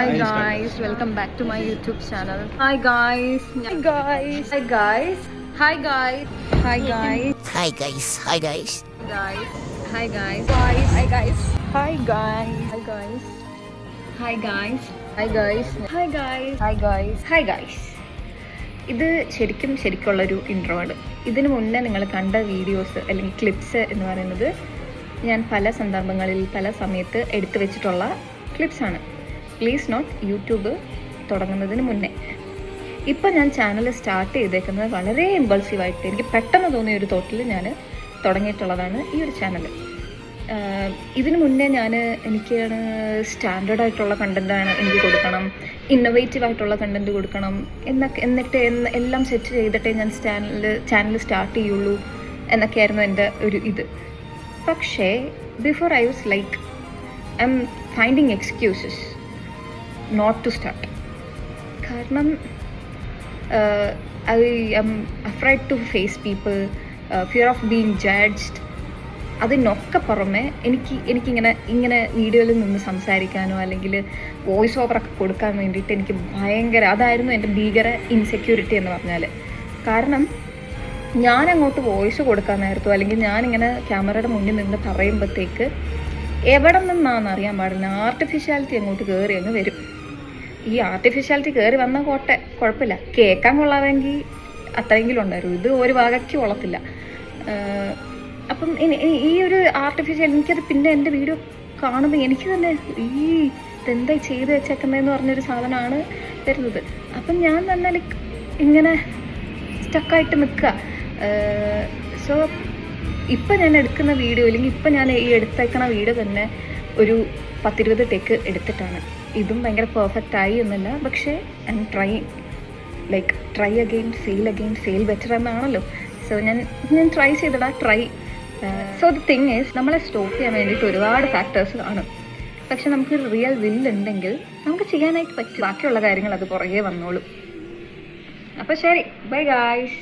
Hi guys, welcome back to my YouTube channel. Hi guys. Hi guys. Hi guys. Hi guys. Hi guys. Hi guys. Hi guys. Guys. Hi guys. Guys. Hi guys. Hi guys. Hi guys. Hi guys. Hi guys. Hi guys. Hi guys. Hi guys. ഇത് ശരിക്കുള്ളൊരു intro ആണ്. ഇതിനു മുന്നേ നിങ്ങൾ കണ്ട videos അല്ലെങ്കിൽ clips എന്ന് പറയുന്നത് ഞാൻ പല സന്ദർഭങ്ങളിൽ പല സമയത്ത് എടുത്തു വെച്ചിട്ടുള്ള ക്ലിപ്സാണ്. പ്ലീസ് നോട്ട് യൂട്യൂബ് തുടങ്ങുന്നതിന് മുന്നേ. ഇപ്പം ഞാൻ ചാനൽ സ്റ്റാർട്ട് ചെയ്തേക്കുന്നത് വളരെ ഇമ്പൾസീവായിട്ട് എനിക്ക് പെട്ടെന്ന് തോന്നിയ ഒരു തോട്ടിൽ ഞാൻ തുടങ്ങിയിട്ടുള്ളതാണ് ഈ ഒരു ചാനൽ. ഇതിനു മുന്നേ എനിക്ക് സ്റ്റാൻഡേർഡ് ആയിട്ടുള്ള കണ്ടൻറ്റാണ് എനിക്ക് കൊടുക്കണം, ഇന്നൊവേറ്റീവ് ആയിട്ടുള്ള കണ്ടൻറ്റ് കൊടുക്കണം എന്നിട്ട് എല്ലാം സെറ്റ് ചെയ്തിട്ടേ ഞാൻ ചാനൽ സ്റ്റാർട്ട് ചെയ്യുള്ളൂ എന്നൊക്കെയായിരുന്നു എൻ്റെ ഒരു ഇത്. പക്ഷേ before I was like I am finding excuses not to start. കാരണം I am afraid to face people, fear of being judged. അതിനൊക്കെ പുറമെ എനിക്കിങ്ങനെ വീഡിയോയിൽ നിന്ന് സംസാരിക്കാനോ അല്ലെങ്കിൽ വോയിസ് ഓവറൊക്കെ കൊടുക്കാൻ വേണ്ടിയിട്ട് എനിക്ക് അതായിരുന്നു എൻ്റെ ഭീകര ഇൻസെക്യൂരിറ്റി എന്ന് പറഞ്ഞാൽ. കാരണം ഞാനങ്ങോട്ട് വോയിസ് കൊടുക്കാൻ നേരത്തോ അല്ലെങ്കിൽ ഞാനിങ്ങനെ ക്യാമറയുടെ മുന്നിൽ നിന്ന് പറയുമ്പോഴത്തേക്ക് എവിടെ നിന്നാണെന്ന് അറിയാൻ പാടില്ല, ആർട്ടിഫിഷ്യാലിറ്റി അങ്ങോട്ട് കയറി അങ്ങ് വരും. ഈ ആർട്ടിഫിഷ്യാലിറ്റി കയറി വന്നാൽ കുഴപ്പമില്ല, കേൾക്കാൻ കൊള്ളാമെങ്കിൽ അത്രയെങ്കിലും ഉണ്ടായിരുന്നു. ഇത് ഒരു വകയ്ക്ക് കൊള്ളത്തില്ല. അപ്പം ഈ ഒരു ആർട്ടിഫിഷ്യൽ എനിക്കത് പിന്നെ എൻ്റെ വീഡിയോ കാണുമ്പോൾ എനിക്ക് തന്നെ ഇതെന്താ ചെയ്ത് വെച്ചേക്കുന്നതെന്ന് പറഞ്ഞൊരു സാധനമാണ് വരുന്നത്. അപ്പം ഞാൻ തന്നെ ലൈക്ക് ഇങ്ങനെ സ്റ്റക്കായിട്ട് നിൽക്കുക. സോ ഇപ്പം ഞാൻ എടുക്കുന്ന വീഡിയോ അല്ലെങ്കിൽ ഇപ്പം ഞാൻ ഈ എടുത്തേക്കണ വീഡിയോ തന്നെ ഒരു 10-20 ടേക്ക് എടുത്തിട്ടാണ്. ഇതും ഭയങ്കര പെർഫെക്റ്റ് ആയി എന്നല്ല, പക്ഷേ I am try again, fail better എന്നാണല്ലോ. സോ ഞാൻ ട്രൈ ചെയ്തടാ. സോ ദ തിങ് ഈസ്, നമ്മളെ സ്റ്റോപ്പ് ചെയ്യാൻ വേണ്ടിയിട്ട് ഒരുപാട് ഫാക്ടേഴ്സ് കാണും. പക്ഷെ നമുക്ക് റിയൽ വില്ലുണ്ടെങ്കിൽ നമുക്ക് ചെയ്യാനായിട്ട് പറ്റും. ബാക്കിയുള്ള കാര്യങ്ങൾ അത് പുറകെ വന്നോളും. അപ്പോൾ ശരി, ബൈ ഗായ്സ്.